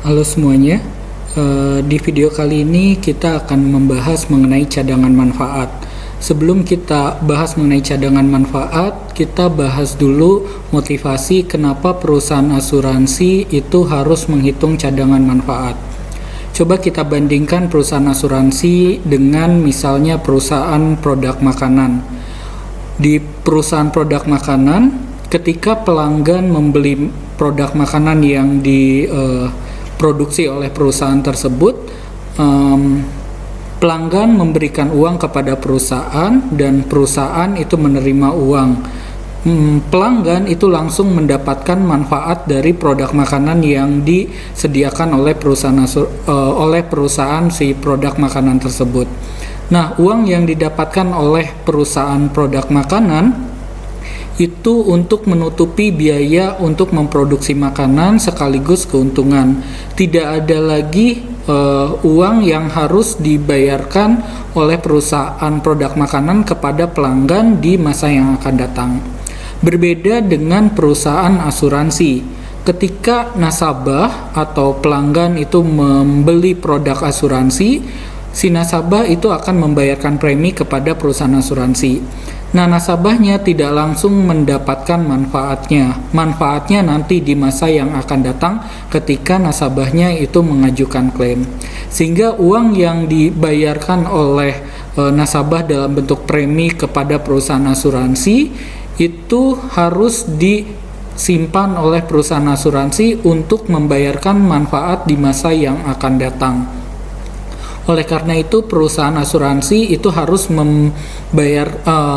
Halo semuanya, di video kali ini kita akan membahas mengenai cadangan manfaat. Sebelum kita bahas mengenai cadangan manfaat, kita bahas dulu motivasi kenapa perusahaan asuransi itu harus menghitung cadangan manfaat. Coba kita bandingkan perusahaan asuransi dengan misalnya perusahaan produk makanan. Di perusahaan produk makanan, ketika pelanggan membeli produk makanan yang diproduksi oleh perusahaan tersebut, pelanggan memberikan uang kepada perusahaan dan perusahaan itu menerima uang. Pelanggan itu langsung mendapatkan manfaat dari produk makanan yang disediakan oleh perusahaan si produk makanan tersebut. Nah, uang yang didapatkan oleh perusahaan produk makanan itu untuk menutupi biaya untuk memproduksi makanan sekaligus keuntungan. Tidak ada lagi uang yang harus dibayarkan oleh perusahaan produk makanan kepada pelanggan di masa yang akan datang. Berbeda dengan perusahaan asuransi. Ketika nasabah atau pelanggan itu membeli produk asuransi, si nasabah itu akan membayarkan premi kepada perusahaan asuransi. Nah, nasabahnya tidak langsung mendapatkan manfaatnya. Manfaatnya nanti di masa yang akan datang ketika nasabahnya itu mengajukan klaim. Sehingga uang yang dibayarkan oleh nasabah dalam bentuk premi kepada perusahaan asuransi itu harus disimpan oleh perusahaan asuransi untuk membayarkan manfaat di masa yang akan datang. Oleh karena itu, perusahaan asuransi itu harus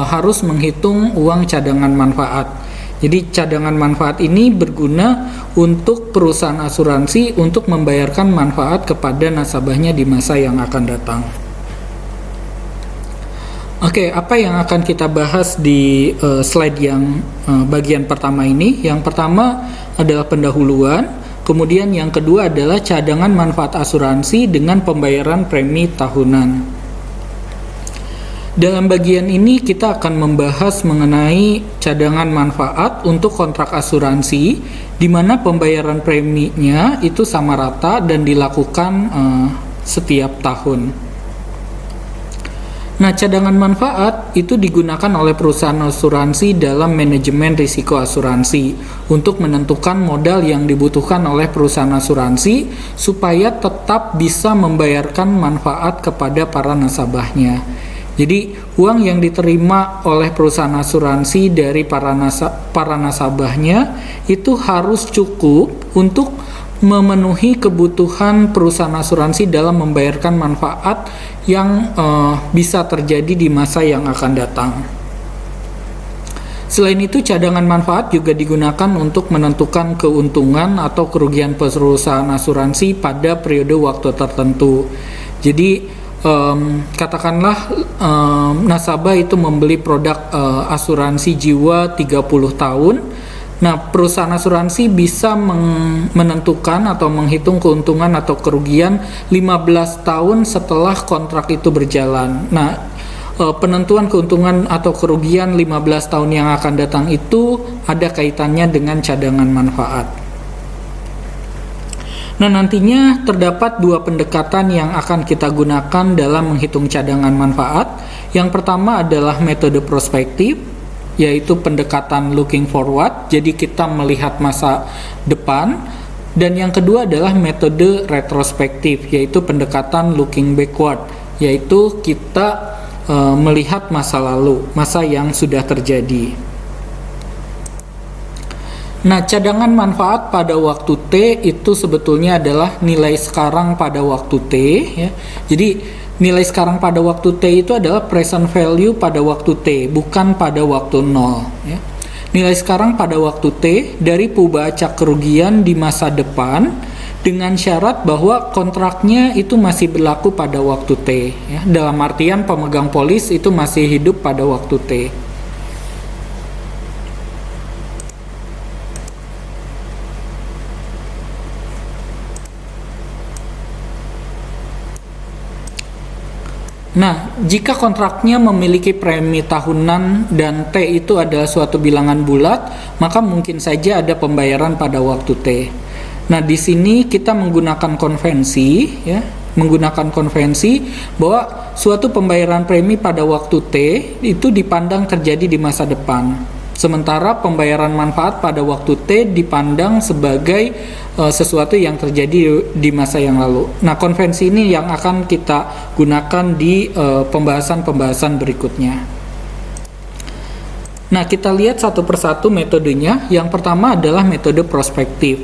harus menghitung uang cadangan manfaat. Jadi cadangan manfaat ini berguna untuk perusahaan asuransi untuk membayarkan manfaat kepada nasabahnya di masa yang akan datang. Oke, apa yang akan kita bahas di slide yang bagian pertama ini? Yang pertama adalah pendahuluan. Kemudian yang kedua adalah cadangan manfaat asuransi dengan pembayaran premi tahunan. Dalam bagian ini kita akan membahas mengenai cadangan manfaat untuk kontrak asuransi, di mana pembayaran preminya itu sama rata dan dilakukan setiap tahun. Nah, cadangan manfaat itu digunakan oleh perusahaan asuransi dalam manajemen risiko asuransi untuk menentukan modal yang dibutuhkan oleh perusahaan asuransi supaya tetap bisa membayarkan manfaat kepada para nasabahnya. Jadi, uang yang diterima oleh perusahaan asuransi dari para nasabahnya itu harus cukup untuk memenuhi kebutuhan perusahaan asuransi dalam membayarkan manfaat yang bisa terjadi di masa yang akan datang. Selain itu, cadangan manfaat juga digunakan untuk menentukan keuntungan atau kerugian perusahaan asuransi pada periode waktu tertentu. Jadi, katakanlah nasabah itu membeli produk asuransi jiwa 30 tahun. Nah, perusahaan asuransi bisa menentukan atau menghitung keuntungan atau kerugian 15 tahun setelah kontrak itu berjalan. Nah, penentuan keuntungan atau kerugian 15 tahun yang akan datang itu ada kaitannya dengan cadangan manfaat. Nah, nantinya terdapat dua pendekatan yang akan kita gunakan dalam menghitung cadangan manfaat. Yang pertama adalah metode prospektif, yaitu pendekatan looking forward, jadi kita melihat masa depan. Dan yang kedua adalah metode retrospektif, yaitu pendekatan looking backward, yaitu kita melihat masa lalu, masa yang sudah terjadi. Nah, cadangan manfaat pada waktu T itu sebetulnya adalah nilai sekarang pada waktu T, ya. Jadi nilai sekarang pada waktu T itu adalah present value pada waktu T, bukan pada waktu 0. Ya. Nilai sekarang pada waktu T dari pubaca kerugian di masa depan dengan syarat bahwa kontraknya itu masih berlaku pada waktu T. Ya. Dalam artian pemegang polis itu masih hidup pada waktu T. Nah, jika kontraknya memiliki premi tahunan dan T itu adalah suatu bilangan bulat, maka mungkin saja ada pembayaran pada waktu T. Nah, di sini kita menggunakan konvensi ya, menggunakan konvensi bahwa suatu pembayaran premi pada waktu T itu dipandang terjadi di masa depan. Sementara pembayaran manfaat pada waktu T dipandang sebagai sesuatu yang terjadi di masa yang lalu. Nah, konvensi ini yang akan kita gunakan di pembahasan-pembahasan berikutnya. Nah, kita lihat satu persatu metodenya. Yang pertama adalah metode prospektif.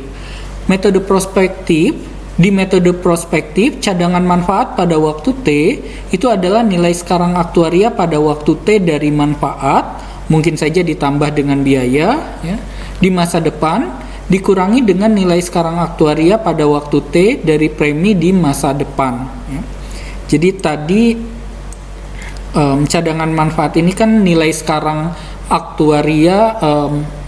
Metode prospektif, di metode prospektif, cadangan manfaat pada waktu T itu adalah nilai sekarang aktuaria pada waktu T dari manfaat, mungkin saja ditambah dengan biaya ya, di masa depan, dikurangi dengan nilai sekarang aktuaria pada waktu T dari premi di masa depan ya. Jadi tadi cadangan manfaat ini kan nilai sekarang aktuaria,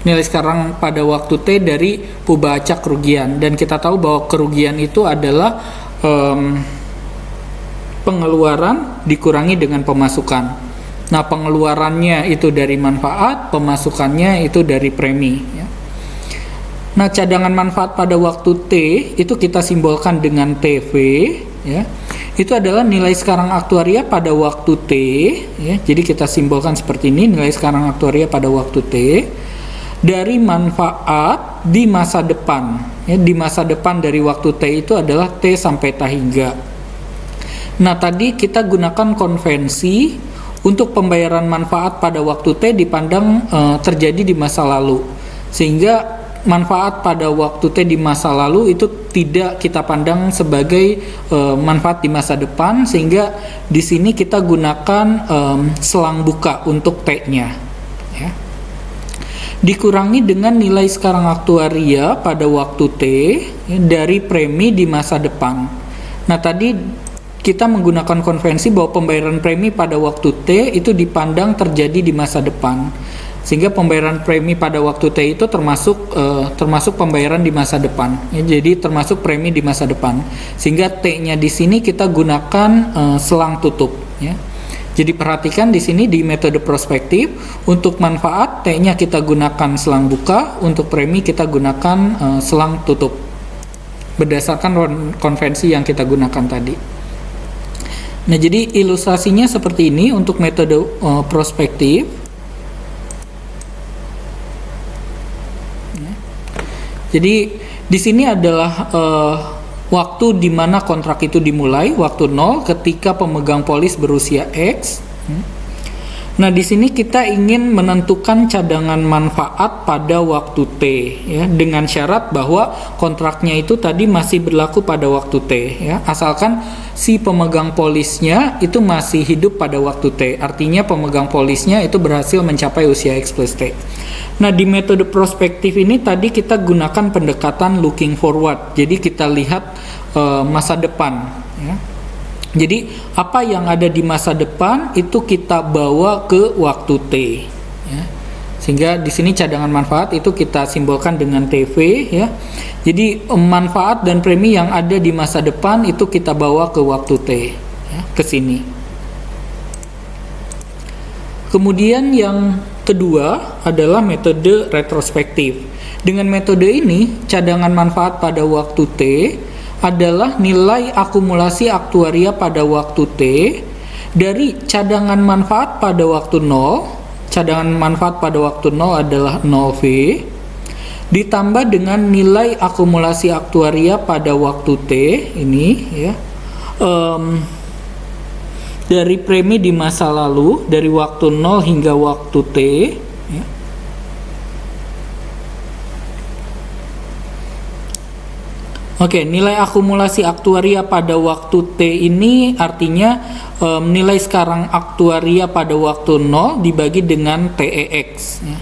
nilai sekarang pada waktu T dari pembaca kerugian, dan kita tahu bahwa kerugian itu adalah pengeluaran dikurangi dengan pemasukan. Nah, pengeluarannya itu dari manfaat, pemasukannya itu dari premi ya. Nah, cadangan manfaat pada waktu T itu kita simbolkan dengan TV ya. Itu adalah nilai sekarang aktuaria pada waktu T ya. Jadi kita simbolkan seperti ini, nilai sekarang aktuaria pada waktu T dari manfaat di masa depan ya. Di masa depan dari waktu T itu adalah T sampai tahingga. Nah, tadi kita gunakan konvensi untuk pembayaran manfaat pada waktu T dipandang terjadi di masa lalu, sehingga manfaat pada waktu T di masa lalu itu tidak kita pandang sebagai manfaat di masa depan, sehingga di sini kita gunakan selang buka untuk T-nya ya. Dikurangi dengan nilai sekarang aktuaria pada waktu T ya, dari premi di masa depan. Nah, tadi kita menggunakan konvensi bahwa pembayaran premi pada waktu T itu dipandang terjadi di masa depan, sehingga pembayaran premi pada waktu T itu termasuk pembayaran di masa depan ya, jadi termasuk premi di masa depan, sehingga T-nya di sini kita gunakan selang tutup ya. Jadi perhatikan di sini di metode prospektif, untuk manfaat T-nya kita gunakan selang buka, untuk premi kita gunakan selang tutup berdasarkan konvensi yang kita gunakan tadi. Nah, jadi ilustrasinya seperti ini untuk metode prospektif. Jadi di sini adalah waktu di mana kontrak itu dimulai, waktu 0 ketika pemegang polis berusia X. Nah, di sini kita ingin menentukan cadangan manfaat pada waktu T ya, dengan syarat bahwa kontraknya itu tadi masih berlaku pada waktu T ya, asalkan si pemegang polisnya itu masih hidup pada waktu T. Artinya pemegang polisnya itu berhasil mencapai usia X plus T. Nah, di metode prospektif ini tadi kita gunakan pendekatan looking forward. Jadi kita lihat masa depan ya. Jadi apa yang ada di masa depan itu kita bawa ke waktu T ya. Sehingga di sini cadangan manfaat itu kita simbolkan dengan TV ya. Jadi manfaat dan premi yang ada di masa depan itu kita bawa ke waktu T ya, ke sini. Kemudian yang kedua adalah metode retrospektif. Dengan metode ini cadangan manfaat pada waktu T adalah nilai akumulasi aktuaria pada waktu T dari cadangan manfaat pada waktu 0. Cadangan manfaat pada waktu 0 adalah 0V ditambah dengan nilai akumulasi aktuaria pada waktu T ini ya, dari premi di masa lalu dari waktu 0 hingga waktu T ya. Oke, nilai akumulasi aktuaria pada waktu T ini artinya nilai sekarang aktuaria pada waktu 0 dibagi dengan TEX ya.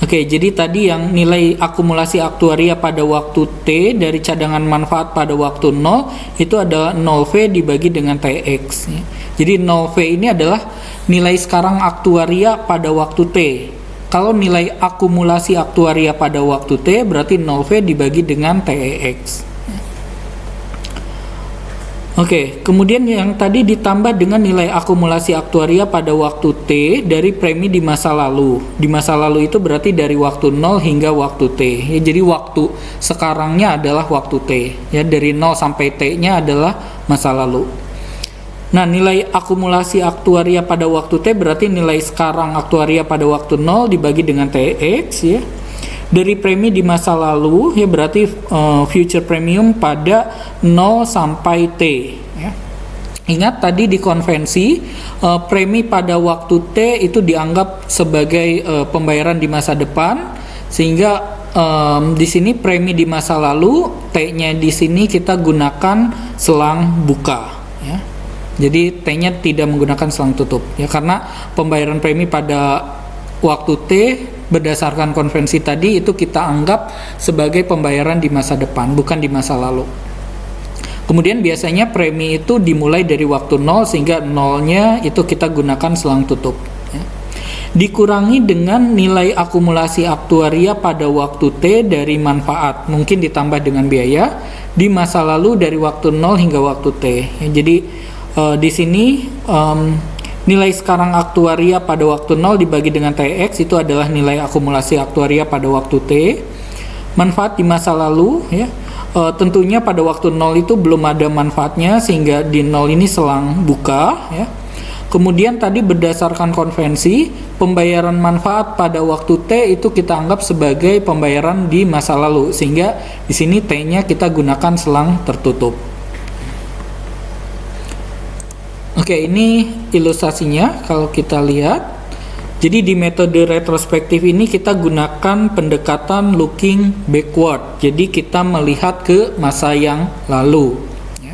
Oke, jadi tadi yang nilai akumulasi aktuaria pada waktu T dari cadangan manfaat pada waktu 0 itu adalah 0V dibagi dengan TX ya. Jadi 0V ini adalah nilai sekarang aktuaria pada waktu T. Kalau nilai akumulasi aktuaria pada waktu T berarti 0V dibagi dengan TEX. Oke, kemudian yang tadi ditambah dengan nilai akumulasi aktuaria pada waktu T dari premi di masa lalu. Di masa lalu itu berarti dari waktu 0 hingga waktu T. Ya, jadi waktu sekarangnya adalah waktu T. Ya, dari 0 sampai T-nya adalah masa lalu. Nah, nilai akumulasi aktuaria pada waktu T berarti nilai sekarang aktuaria pada waktu 0 dibagi dengan TX ya. Dari premi di masa lalu ya berarti future premium pada 0 sampai T ya. Ingat tadi di konvensi premi pada waktu T itu dianggap sebagai pembayaran di masa depan, sehingga di sini premi di masa lalu T-nya di sini kita gunakan selang buka ya. Jadi T-nya tidak menggunakan selang tutup ya, karena pembayaran premi pada waktu T berdasarkan konvensi tadi itu kita anggap sebagai pembayaran di masa depan, bukan di masa lalu. Kemudian biasanya premi itu dimulai dari waktu 0 sehingga 0-nya itu kita gunakan selang tutup ya. Dikurangi dengan nilai akumulasi aktuaria pada waktu T dari manfaat, mungkin ditambah dengan biaya di masa lalu dari waktu 0 hingga waktu T ya. Jadi di sini nilai sekarang aktuaria pada waktu 0 dibagi dengan TX itu adalah nilai akumulasi aktuaria pada waktu T. Manfaat di masa lalu ya, tentunya pada waktu 0 itu belum ada manfaatnya sehingga di 0 ini selang buka ya. Kemudian tadi berdasarkan konvensi pembayaran manfaat pada waktu T itu kita anggap sebagai pembayaran di masa lalu, sehingga di sini T-nya kita gunakan selang tertutup. Oke, ini ilustrasinya kalau kita lihat. Jadi di metode retrospektif ini kita gunakan pendekatan looking backward. Jadi kita melihat ke masa yang lalu. Ya.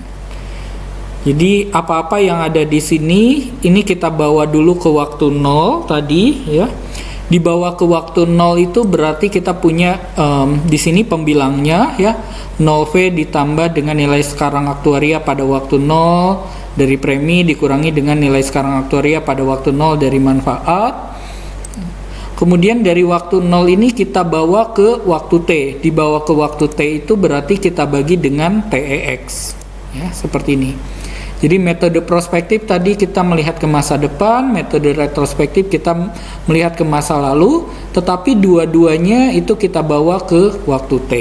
Jadi apa-apa yang ada di sini, ini kita bawa dulu ke waktu 0 tadi ya. Dibawa ke waktu 0 itu berarti kita punya di sini pembilangnya ya. 0V ditambah dengan nilai sekarang aktuaria pada waktu 0 dari premi dikurangi dengan nilai sekarang aktuaria pada waktu 0 dari manfaat. Kemudian dari waktu 0 ini kita bawa ke waktu T. Dibawa ke waktu T itu berarti kita bagi dengan TEX. Ya, seperti ini. Jadi metode prospektif tadi kita melihat ke masa depan, metode retrospektif kita melihat ke masa lalu, tetapi dua-duanya itu kita bawa ke waktu T.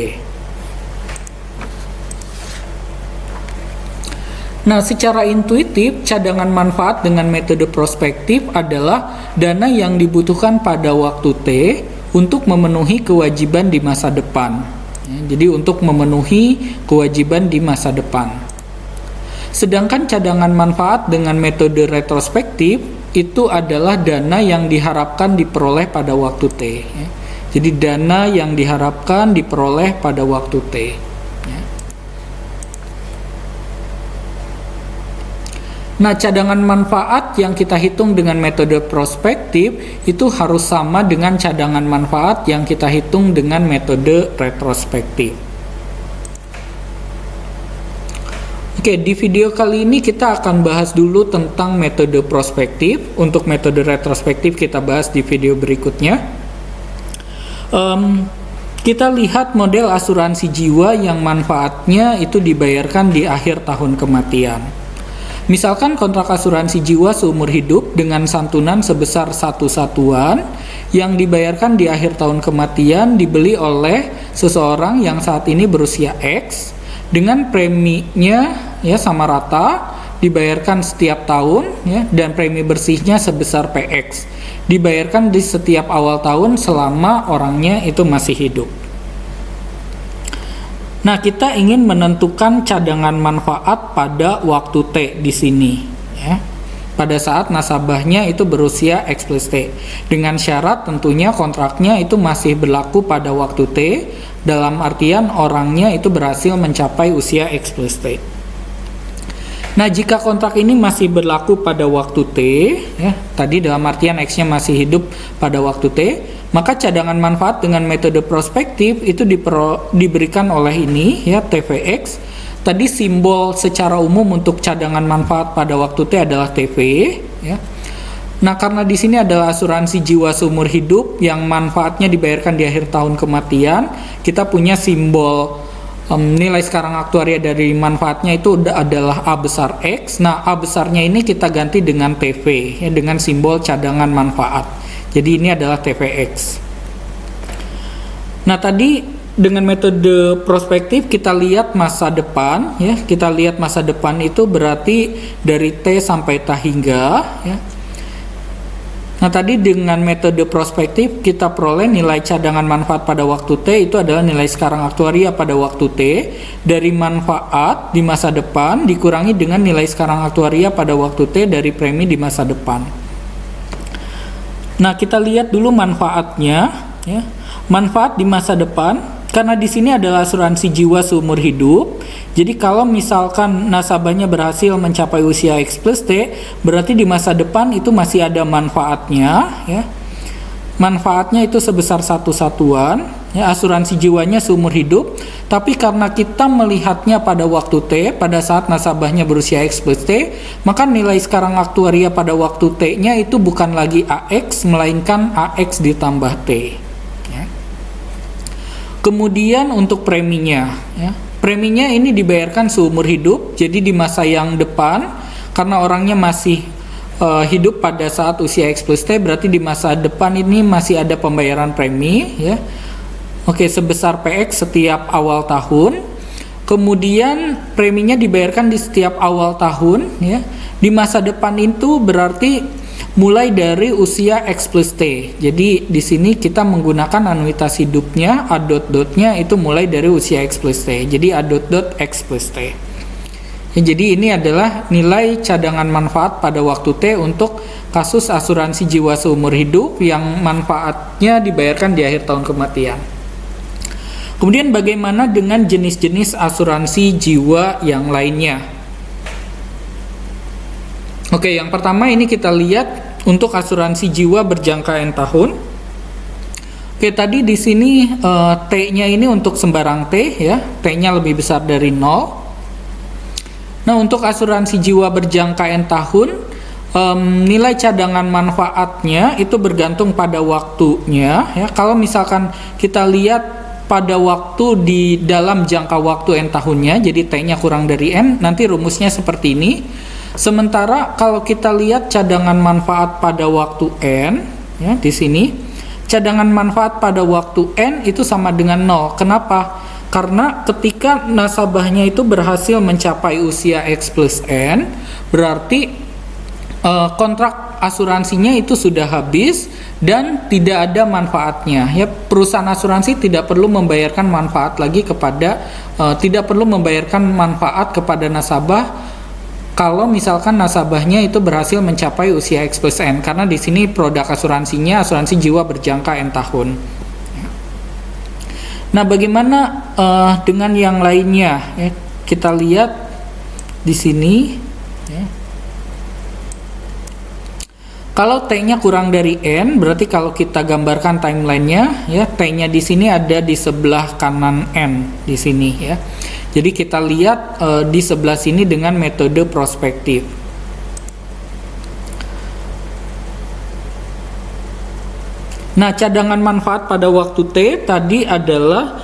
Nah, secara intuitif, cadangan manfaat dengan metode prospektif adalah dana yang dibutuhkan pada waktu T untuk memenuhi kewajiban di masa depan. Ya, jadi untuk memenuhi kewajiban di masa depan. Sedangkan cadangan manfaat dengan metode retrospektif itu adalah dana yang diharapkan diperoleh pada waktu T. Ya. Jadi dana yang diharapkan diperoleh pada waktu T. Nah, cadangan manfaat yang kita hitung dengan metode prospektif itu harus sama dengan cadangan manfaat yang kita hitung dengan metode retrospektif. Oke, di video kali ini kita akan bahas dulu tentang metode prospektif. Untuk metode retrospektif kita bahas di video berikutnya. Kita lihat model asuransi jiwa yang manfaatnya itu dibayarkan di akhir tahun kematian. Misalkan kontrak asuransi jiwa seumur hidup dengan santunan sebesar 1 satuan yang dibayarkan di akhir tahun kematian dibeli oleh seseorang yang saat ini berusia X dengan preminya ya sama rata dibayarkan setiap tahun ya, dan premi bersihnya sebesar PX dibayarkan di setiap awal tahun selama orangnya itu masih hidup. Nah, kita ingin menentukan cadangan manfaat pada waktu T di sini, ya. Pada saat nasabahnya itu berusia X plus T. Dengan syarat tentunya kontraknya itu masih berlaku pada waktu T, dalam artian orangnya itu berhasil mencapai usia X plus T. Nah, jika kontrak ini masih berlaku pada waktu T, ya, tadi dalam artian X-nya masih hidup pada waktu T, maka cadangan manfaat dengan metode prospektif itu diberikan oleh ini ya TVX. Tadi simbol secara umum untuk cadangan manfaat pada waktu T adalah TV ya. Nah, karena di sini adalah asuransi jiwa seumur hidup yang manfaatnya dibayarkan di akhir tahun kematian, kita punya simbol nilai sekarang aktuaria dari manfaatnya itu adalah A besar X. Nah, A besarnya ini kita ganti dengan TV, ya, dengan simbol cadangan manfaat. Jadi ini adalah TVX. Nah, tadi dengan metode prospektif kita lihat masa depan, ya. Kita lihat masa depan itu berarti dari T sampai T hingga, ya. Nah, tadi dengan metode prospektif kita peroleh nilai cadangan manfaat pada waktu T itu adalah nilai sekarang aktuaria pada waktu T dari manfaat di masa depan dikurangi dengan nilai sekarang aktuaria pada waktu T dari premi di masa depan. Nah, kita lihat dulu manfaatnya, ya. Manfaat di masa depan, karena di sini adalah asuransi jiwa seumur hidup. Jadi kalau misalkan nasabahnya berhasil mencapai usia X plus T, berarti di masa depan itu masih ada manfaatnya, ya. Manfaatnya itu sebesar 1 satuan, ya, asuransi jiwanya seumur hidup. Tapi karena kita melihatnya pada waktu T, pada saat nasabahnya berusia X plus T, maka nilai sekarang aktuaria pada waktu T-nya itu bukan lagi AX, melainkan AX ditambah T. Ya. Kemudian untuk preminya, ya. Preminya ini dibayarkan seumur hidup, jadi di masa yang depan, karena orangnya masih hidup pada saat usia X plus T, berarti di masa depan ini masih ada pembayaran premi, ya. Oke, sebesar PX setiap awal tahun. Kemudian preminya dibayarkan di setiap awal tahun, ya. Di masa depan itu berarti mulai dari usia X plus T. Jadi di sini kita menggunakan anuitas hidupnya, A dot-dotnya itu mulai dari usia X plus T. Jadi A dot-dot X plus T. Ya, jadi ini adalah nilai cadangan manfaat pada waktu T untuk kasus asuransi jiwa seumur hidup yang manfaatnya dibayarkan di akhir tahun kematian. Kemudian bagaimana dengan jenis-jenis asuransi jiwa yang lainnya? Oke, yang pertama ini kita lihat untuk asuransi jiwa berjangka N tahun. Oke, tadi di sini T-nya ini untuk sembarang T, ya. T-nya lebih besar dari 0. Nah, untuk asuransi jiwa berjangka N tahun, nilai cadangan manfaatnya itu bergantung pada waktunya, ya. Kalau misalkan kita lihat pada waktu di dalam jangka waktu N tahunnya, jadi T-nya kurang dari N, nanti rumusnya seperti ini. Sementara kalau kita lihat cadangan manfaat pada waktu N, ya, di sini cadangan manfaat pada waktu N itu sama dengan 0. Kenapa? Karena ketika nasabahnya itu berhasil mencapai usia X plus N, berarti kontrak asuransinya itu sudah habis dan tidak ada manfaatnya. Ya, perusahaan asuransi tidak perlu membayarkan manfaat lagi kepada kepada nasabah kalau misalkan nasabahnya itu berhasil mencapai usia X plus N, karena di sini produk asuransinya asuransi jiwa berjangka N tahun. Nah, bagaimana dengan yang lainnya? Ya, kita lihat di sini. Ya. Kalau T-nya kurang dari N, berarti kalau kita gambarkan timelinenya, ya, T-nya di sini ada di sebelah kanan N di sini, ya. Jadi kita lihat di sebelah sini dengan metode prospektif. Nah, cadangan manfaat pada waktu T tadi adalah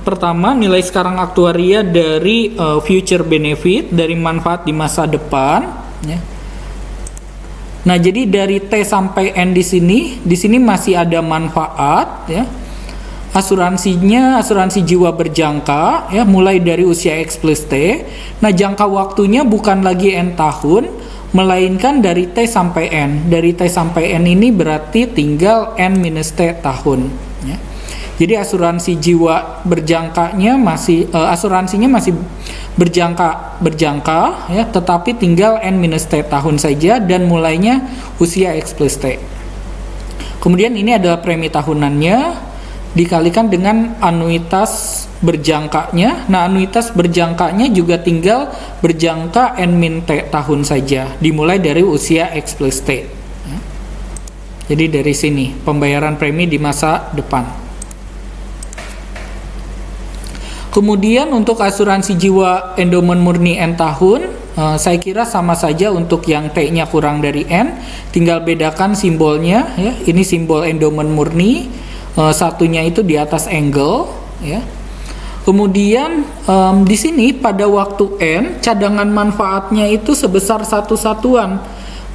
pertama nilai sekarang aktuaria dari future benefit, dari manfaat di masa depan, ya. Nah, jadi dari T sampai N di sini masih ada manfaat, ya. Asuransinya asuransi jiwa berjangka, ya, mulai dari usia X plus T. Nah, jangka waktunya bukan lagi N tahun, melainkan dari T sampai N. Dari T sampai N ini berarti tinggal N minus T tahun, ya. Jadi asuransi jiwa berjangkanya asuransinya masih berjangka, ya, tetapi tinggal N minus T tahun saja dan mulainya usia X plus T. Kemudian ini adalah premi tahunannya dikalikan dengan anuitas berjangkanya. Nah, anuitas berjangkanya juga tinggal berjangka N min T tahun saja, dimulai dari usia X plus T. Ya. Jadi dari sini pembayaran premi di masa depan. Kemudian untuk asuransi jiwa endowment murni N tahun, saya kira sama saja untuk yang T-nya kurang dari N, tinggal bedakan simbolnya, ya. Ini simbol endowment murni, satunya itu di atas angle, ya. Kemudian di sini pada waktu N cadangan manfaatnya itu sebesar 1 satuan.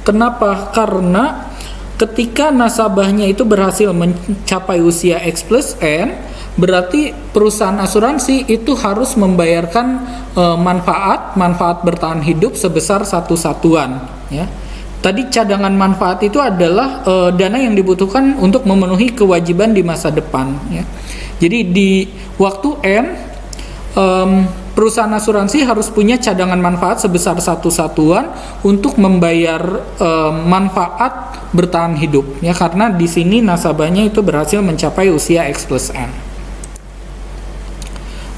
Kenapa? Karena ketika nasabahnya itu berhasil mencapai usia X plus N, berarti perusahaan asuransi itu harus membayarkan manfaat bertahan hidup sebesar 1 satuan, ya. Tadi cadangan manfaat itu adalah dana yang dibutuhkan untuk memenuhi kewajiban di masa depan, ya. Jadi di waktu N perusahaan asuransi harus punya cadangan manfaat sebesar 1 satuan untuk membayar manfaat bertahan hidup, ya, karena di sini nasabahnya itu berhasil mencapai usia X plus N.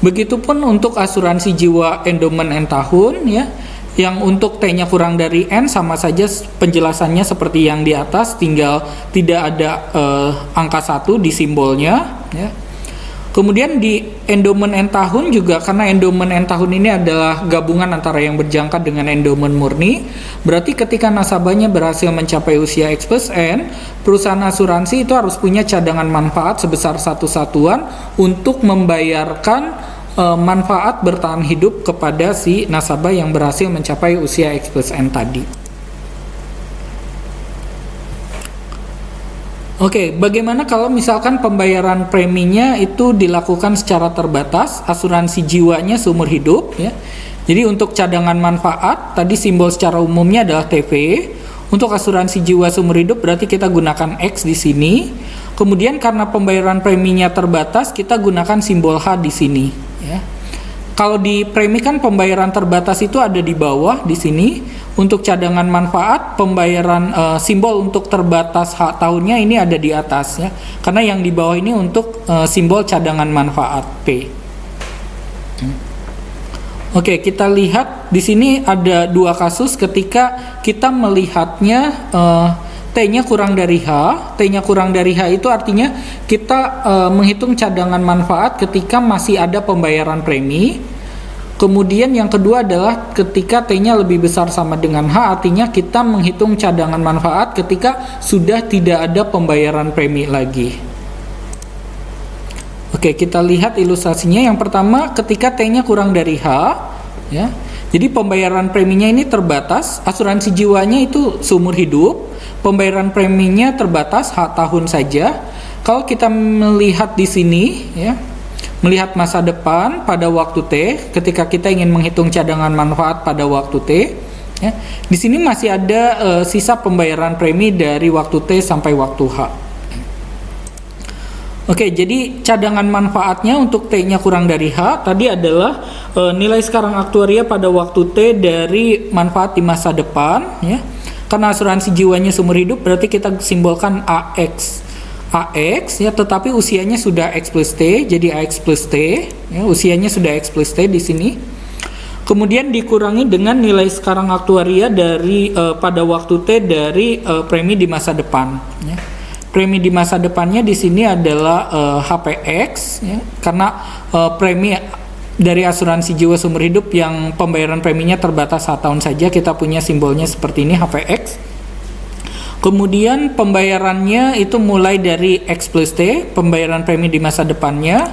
Begitupun untuk asuransi jiwa endowment N tahun, ya, yang untuk T-nya kurang dari N sama saja penjelasannya seperti yang di atas, tinggal tidak ada angka 1 di simbolnya, ya. Kemudian di endowment N tahun juga, karena endowment N tahun ini adalah gabungan antara yang berjangka dengan endowment murni, berarti ketika nasabahnya berhasil mencapai usia X plus N, perusahaan asuransi itu harus punya cadangan manfaat sebesar 1 satuan untuk membayarkan manfaat bertahan hidup kepada si nasabah yang berhasil mencapai usia X plus N tadi. Oke, bagaimana kalau misalkan pembayaran preminya itu dilakukan secara terbatas, asuransi jiwanya seumur hidup, ya. Jadi untuk cadangan manfaat, tadi simbol secara umumnya adalah TV. Untuk asuransi jiwa seumur hidup berarti kita gunakan X di sini. Kemudian karena pembayaran preminya terbatas, kita gunakan simbol H di sini, ya. Kalau di premi kan pembayaran terbatas itu ada di bawah di sini. Untuk cadangan manfaat, pembayaran simbol untuk terbatas hak tahunnya ini ada di atas, ya. Karena yang di bawah ini untuk simbol cadangan manfaat P. Oke, kita lihat di sini ada 2 kasus ketika kita melihatnya T-nya kurang dari H. T-nya kurang dari H itu artinya kita menghitung cadangan manfaat ketika masih ada pembayaran premi. Kemudian yang kedua adalah ketika T-nya lebih besar sama dengan H, artinya kita menghitung cadangan manfaat ketika sudah tidak ada pembayaran premi lagi. Oke, kita lihat ilustrasinya. Yang pertama, ketika T-nya kurang dari H, ya. Jadi pembayaran preminya ini terbatas, asuransi jiwanya itu seumur hidup, pembayaran preminya terbatas, hak tahun saja. Kalau kita melihat di sini, ya, melihat masa depan pada waktu T, ketika kita ingin menghitung cadangan manfaat pada waktu T, ya, di sini masih ada sisa pembayaran premi dari waktu T sampai waktu H. Oke, jadi cadangan manfaatnya untuk T-nya kurang dari H tadi adalah nilai sekarang aktuaria pada waktu T dari manfaat di masa depan, ya. Karena asuransi jiwanya seumur hidup berarti kita simbolkan AX, ya, tetapi usianya sudah X plus T, jadi AX plus T, ya, usianya sudah X plus T di sini. Kemudian dikurangi dengan nilai sekarang aktuaria dari pada waktu T dari premi di masa depan, ya. Premi di masa depannya di sini adalah HPX, ya, karena premi dari asuransi jiwa seumur hidup yang pembayaran preminya terbatas 1 tahun saja, kita punya simbolnya seperti ini, HPX. Kemudian pembayarannya itu mulai dari X plus T, pembayaran premi di masa depannya.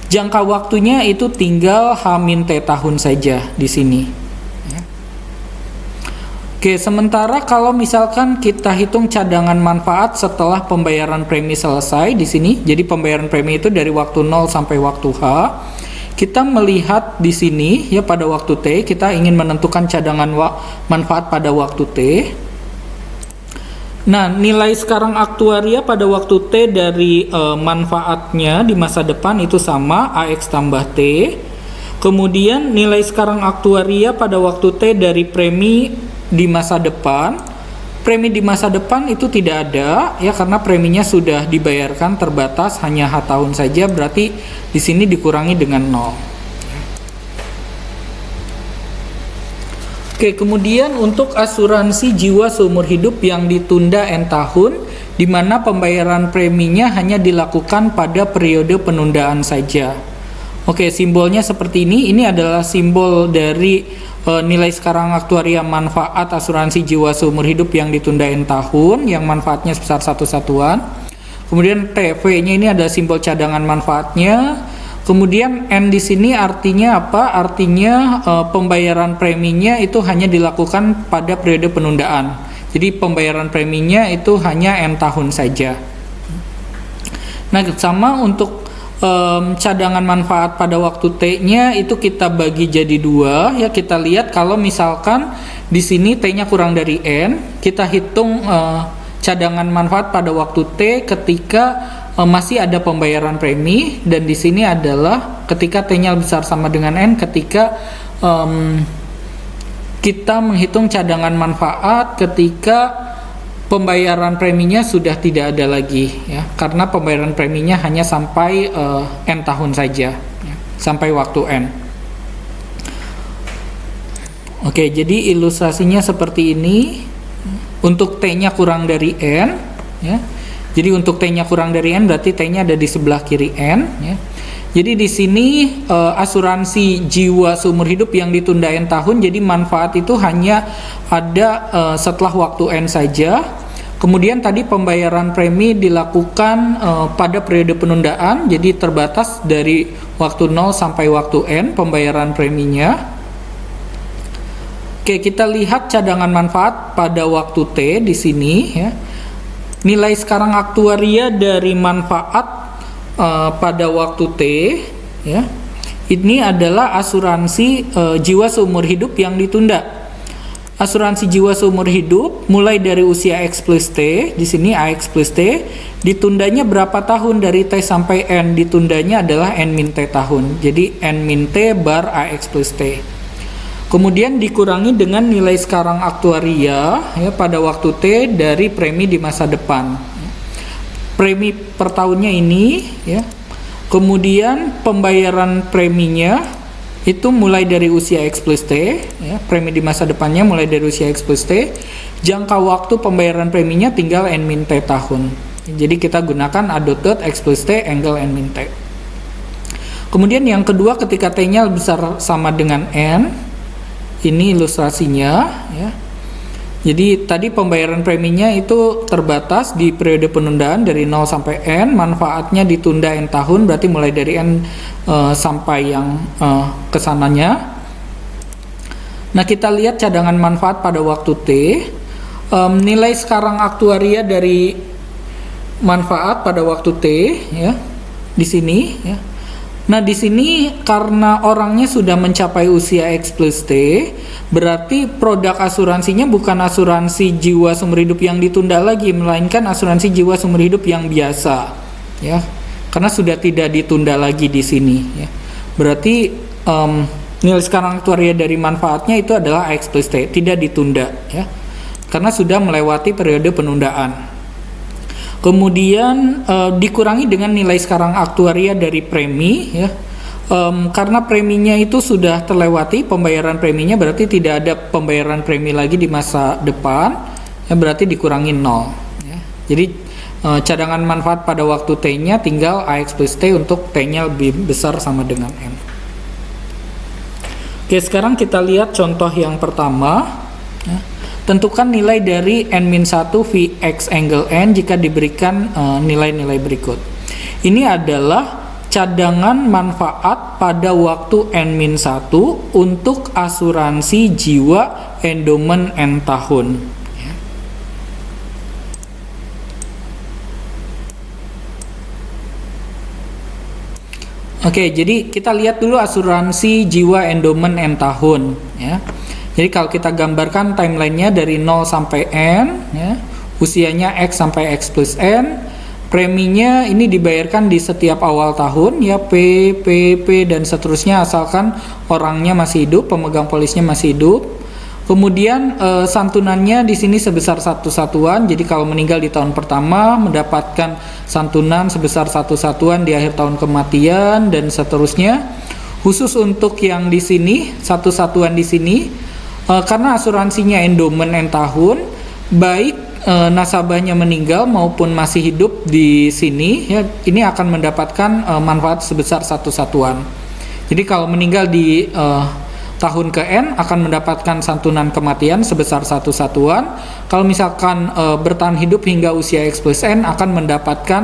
Jangka waktunya itu tinggal H-T tahun saja di sini. Oke, sementara kalau misalkan kita hitung cadangan manfaat setelah pembayaran premi selesai di sini, jadi pembayaran premi itu dari waktu 0 sampai waktu H. Kita melihat di sini, ya, pada waktu T kita ingin menentukan cadangan manfaat pada waktu T. Nah, nilai sekarang aktuaria pada waktu T dari manfaatnya di masa depan itu sama, AX tambah T. Kemudian nilai sekarang aktuaria pada waktu T dari premi di masa depan. Premi di masa depan itu tidak ada, ya, karena preminya sudah dibayarkan terbatas, hanya H tahun saja, berarti di sini dikurangi dengan 0. Oke, kemudian untuk asuransi jiwa seumur hidup yang ditunda N tahun, di mana pembayaran preminya hanya dilakukan pada periode penundaan saja. Oke, simbolnya seperti ini. Ini adalah simbol dari nilai sekarang aktuaria manfaat asuransi jiwa seumur hidup yang ditunda N tahun, yang manfaatnya sebesar 1 satuan. Kemudian TV-nya ini ada simbol cadangan manfaatnya. Kemudian N di sini artinya apa? Artinya pembayaran preminya itu hanya dilakukan pada periode penundaan. Jadi pembayaran preminya itu hanya N tahun saja. Nah, sama untuk cadangan manfaat pada waktu T-nya itu kita bagi jadi 2 ya. Kita lihat kalau misalkan di sini T-nya kurang dari N, kita hitung cadangan manfaat pada waktu T ketika masih ada pembayaran premi, dan di sini adalah ketika T-nya besar sama dengan N ketika kita menghitung cadangan manfaat ketika pembayaran preminya sudah tidak ada lagi ya, karena pembayaran preminya hanya sampai N tahun saja ya, sampai waktu N. Oke, jadi ilustrasinya seperti ini. Untuk T-nya kurang dari N ya. Jadi untuk T-nya kurang dari N berarti T-nya ada di sebelah kiri N ya. Jadi di sini asuransi jiwa seumur hidup yang ditunda N tahun, jadi manfaat itu hanya ada setelah waktu N saja. Kemudian tadi pembayaran premi dilakukan pada periode penundaan, jadi terbatas dari waktu 0 sampai waktu N pembayaran preminya. Oke, kita lihat cadangan manfaat pada waktu T di sini ya. Nilai sekarang aktuaria dari manfaat pada waktu T ya. Ini adalah asuransi jiwa seumur hidup yang ditunda. Asuransi jiwa seumur hidup mulai dari usia X plus T, di sini AX plus T, ditundanya berapa tahun dari T sampai N? Ditundanya adalah N min T tahun. Jadi N min T bar AX plus T. Kemudian dikurangi dengan nilai sekarang aktuaria ya pada waktu T dari premi di masa depan. Premi per tahunnya ini ya. Kemudian pembayaran preminya itu mulai dari usia X plus T ya, premi di masa depannya mulai dari usia X plus T. Jangka waktu pembayaran preminya tinggal N min T tahun. Jadi kita gunakan A dot X plus T angle N min T. Kemudian yang kedua, ketika T-nya besar sama dengan N, ini ilustrasinya ya. Jadi tadi pembayaran preminya itu terbatas di periode penundaan dari 0 sampai N, manfaatnya ditunda N tahun, berarti mulai dari N sampai yang kesananya. Nah, kita lihat cadangan manfaat pada waktu T. Nilai sekarang aktuaria dari manfaat pada waktu T ya, di sini ya. Nah, di sini karena orangnya sudah mencapai usia X plus T, berarti produk asuransinya bukan asuransi jiwa seumur hidup yang ditunda lagi, melainkan asuransi jiwa seumur hidup yang biasa, ya. Karena sudah tidak ditunda lagi di sini, ya. Berarti nilai sekarang aktuaria dari manfaatnya itu adalah X plus T, tidak ditunda, ya. Karena sudah melewati periode penundaan. Kemudian dikurangi dengan nilai sekarang aktuaria dari premi ya. Karena preminya itu sudah terlewati pembayaran preminya, berarti tidak ada pembayaran premi lagi di masa depan ya, berarti dikurangi 0 ya. Jadi cadangan manfaat pada waktu T-nya tinggal AX plus T untuk T-nya lebih besar sama dengan N. Oke, sekarang kita lihat contoh yang pertama ya. Tentukan nilai dari N-1 Vx angle N jika diberikan nilai-nilai berikut. Ini adalah cadangan manfaat pada waktu N-1 untuk asuransi jiwa endomen N tahun. Oke, jadi kita lihat dulu asuransi jiwa endomen N tahun ya. Jadi kalau kita gambarkan timelinenya dari 0 sampai N ya, usianya X sampai X plus N, preminya ini dibayarkan di setiap awal tahun ya, P, dan seterusnya asalkan orangnya masih hidup, pemegang polisnya masih hidup. Kemudian santunannya di sini sebesar 1 satuan, jadi kalau meninggal di tahun pertama mendapatkan santunan sebesar 1 satuan di akhir tahun kematian dan seterusnya. Khusus untuk yang di sini 1 satuan di sini, karena asuransinya endomen N tahun, baik nasabahnya meninggal maupun masih hidup di sini ya, ini akan mendapatkan manfaat sebesar 1 satuan. Jadi kalau meninggal di tahun ke N akan mendapatkan santunan kematian sebesar 1 satuan. Kalau misalkan bertahan hidup hingga usia X plus N akan mendapatkan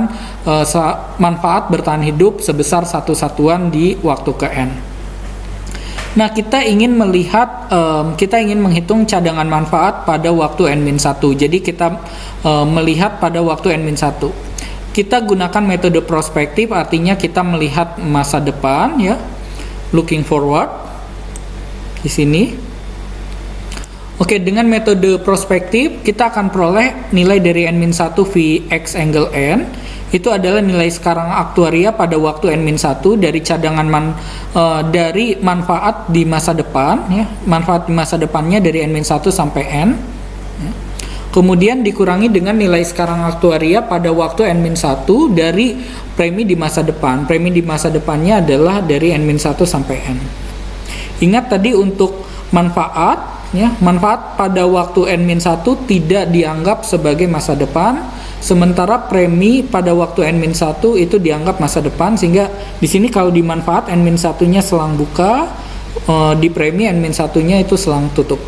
manfaat bertahan hidup sebesar 1 satuan di waktu ke N. Nah, kita ingin menghitung cadangan manfaat pada waktu N-1. Jadi kita melihat pada waktu N-1. Kita gunakan metode prospektif, artinya kita melihat masa depan, ya, looking forward di sini. Oke, dengan metode prospektif kita akan peroleh nilai dari N-1 Vx angle N. Itu adalah nilai sekarang aktuaria pada waktu N-1 dari cadangan dari manfaat di masa depan, ya. Manfaat di masa depannya dari N-1 sampai N, ya. Kemudian dikurangi dengan nilai sekarang aktuaria pada waktu N-1 dari premi di masa depan. Premi di masa depannya adalah dari N-1 sampai N. Ingat tadi untuk manfaat, ya, manfaat pada waktu N-1 tidak dianggap sebagai masa depan, sementara premi pada waktu N-1 itu dianggap masa depan, sehingga di sini kalau di manfaat N-1-nya selang buka, di premi N-1-nya itu selang tutup.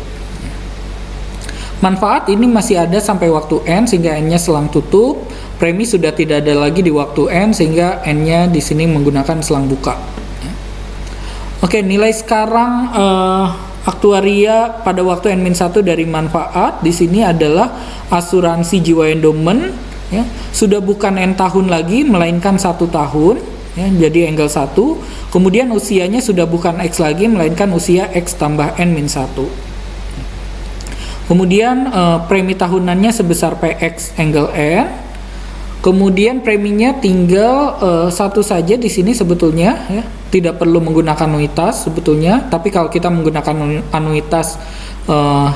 Manfaat ini masih ada sampai waktu N sehingga N-nya selang tutup. Premi sudah tidak ada lagi di waktu N sehingga N-nya di sini menggunakan selang buka. Oke, nilai sekarang aktuaria pada waktu N-1 dari manfaat di sini adalah asuransi jiwa endomen, ya. Sudah bukan N tahun lagi melainkan 1 tahun, ya, jadi angle 1. Kemudian usianya sudah bukan X lagi melainkan usia X tambah N-1. Kemudian premi tahunannya sebesar PX angle N. Kemudian preminya tinggal satu saja di sini sebetulnya, ya. Tidak perlu menggunakan anuitas sebetulnya, tapi kalau kita menggunakan anuitas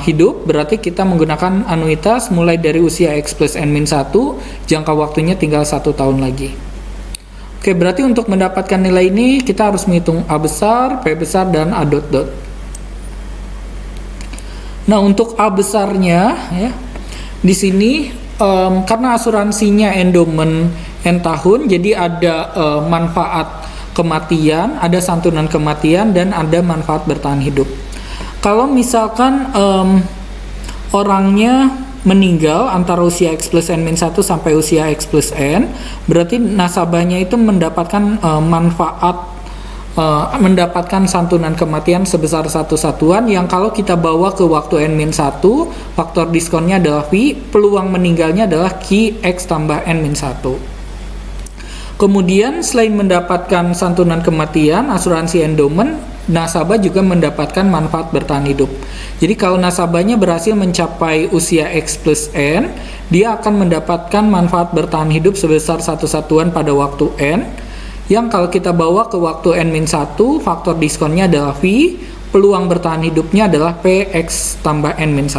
hidup berarti kita menggunakan anuitas mulai dari usia X plus N-1, jangka waktunya tinggal 1 tahun lagi. Oke, berarti untuk mendapatkan nilai ini kita harus menghitung A besar, P besar, dan A dot dot. Nah, untuk A besarnya, ya, di sini karena asuransinya endomen N tahun, jadi ada manfaat kematian, ada santunan kematian, dan ada manfaat bertahan hidup. Kalau misalkan orangnya meninggal antara usia X plus N-1 sampai usia X plus N, berarti nasabahnya itu mendapatkan mendapatkan santunan kematian sebesar 1 satuan yang kalau kita bawa ke waktu N-1, faktor diskonnya adalah V, peluang meninggalnya adalah Q X tambah N-1. Kemudian selain mendapatkan santunan kematian, asuransi endomen, nasabah juga mendapatkan manfaat bertahan hidup. Jadi kalau nasabahnya berhasil mencapai usia X plus N, dia akan mendapatkan manfaat bertahan hidup sebesar 1 satuan pada waktu N, yang kalau kita bawa ke waktu N-1, faktor diskonnya adalah V, peluang bertahan hidupnya adalah PX tambah N-1.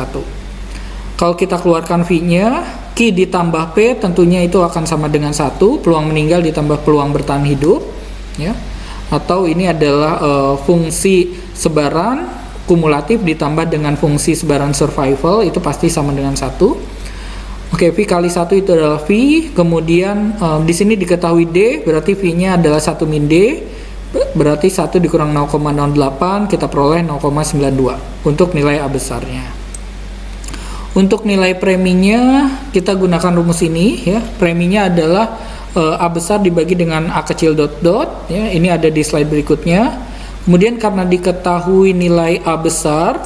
Kalau kita keluarkan V-nya, Q ditambah P tentunya itu akan sama dengan 1, peluang meninggal ditambah peluang bertahan hidup, ya. Atau ini adalah fungsi sebaran kumulatif ditambah dengan fungsi sebaran survival, itu pasti sama dengan 1. Oke, V kali 1 itu adalah V, kemudian di sini diketahui D, berarti V-nya adalah 1 min D, berarti 1 dikurang 0,08, kita peroleh 0,92 untuk nilai A besarnya. Untuk nilai preminya, kita gunakan rumus ini, ya. Preminya adalah A besar dibagi dengan A kecil dot dot, ya. Ini ada di slide berikutnya. Kemudian karena diketahui nilai A besar,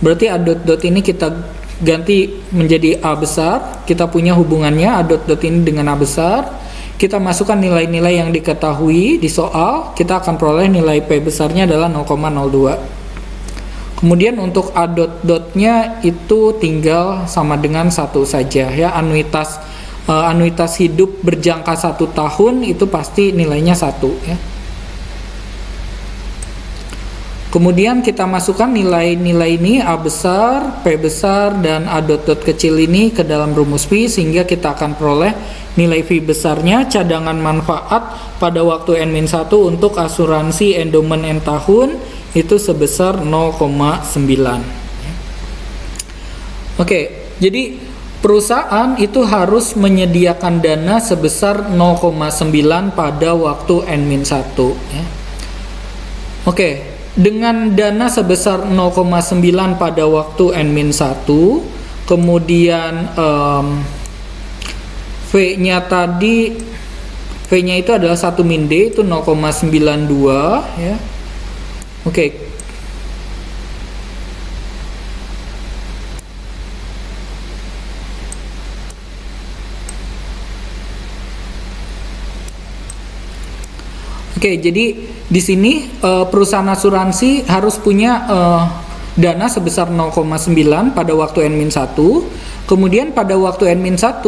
berarti A dot dot ini kita ganti menjadi A besar, kita punya hubungannya A dot dot ini dengan A besar, kita masukkan nilai-nilai yang diketahui di soal, kita akan peroleh nilai P besarnya adalah 0,02. Kemudian untuk A dot dotnya itu tinggal sama dengan 1 saja, ya. Anuitas hidup berjangka 1 tahun itu pasti nilainya 1, ya. Kemudian kita masukkan nilai-nilai ini A besar, P besar, dan A dot dot kecil ini ke dalam rumus V, sehingga kita akan peroleh nilai V besarnya cadangan manfaat pada waktu N-1 untuk asuransi endomen N tahun itu sebesar 0,9. Oke, jadi perusahaan itu harus menyediakan dana sebesar 0,9 pada waktu N-1, ya. Oke. dengan dana sebesar 0,9 pada waktu N-1, kemudian V-nya tadi, V-nya itu adalah 1 min D, itu 0,92 ya. Oke. Oke, jadi di sini perusahaan asuransi harus punya dana sebesar 0,9 pada waktu N-1. Kemudian pada waktu N-1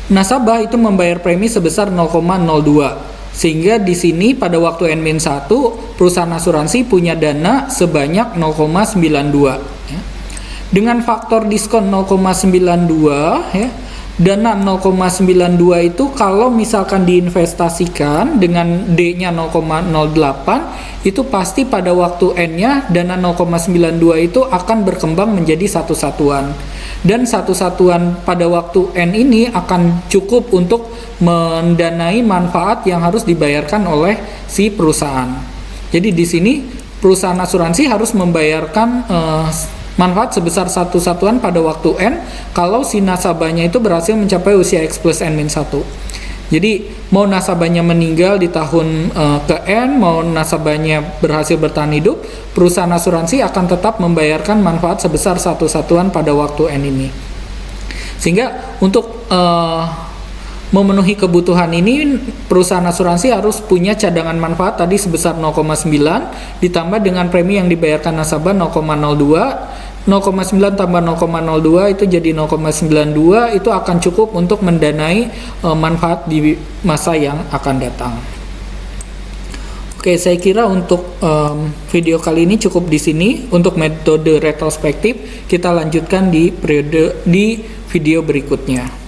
nasabah itu membayar premi sebesar 0,02. Sehingga di sini pada waktu N-1 perusahaan asuransi punya dana sebanyak 0,92 ya. Dengan faktor diskon 0,92 ya. Dana 0,92 itu kalau misalkan diinvestasikan dengan D-nya 0,08, itu pasti pada waktu N-nya dana 0,92 itu akan berkembang menjadi satu satuan. Dan satu satuan pada waktu N ini akan cukup untuk mendanai manfaat yang harus dibayarkan oleh si perusahaan. Jadi di sini perusahaan asuransi harus membayarkan manfaat sebesar satu satuan pada waktu N kalau si nasabahnya itu berhasil mencapai usia X plus N-1. Jadi mau nasabahnya meninggal di tahun ke N, mau nasabahnya berhasil bertahan hidup, perusahaan asuransi akan tetap membayarkan manfaat sebesar satu satuan pada waktu N ini. Sehingga untuk memenuhi kebutuhan ini, perusahaan asuransi harus punya cadangan manfaat tadi sebesar 0,9 ditambah dengan premi yang dibayarkan nasabah 0,02. 0,9 tambah 0,02 itu jadi 0,92, itu akan cukup untuk mendanai manfaat di masa yang akan datang. Oke, saya kira untuk video kali ini cukup di sini. Untuk metode retrospektif kita lanjutkan di video berikutnya.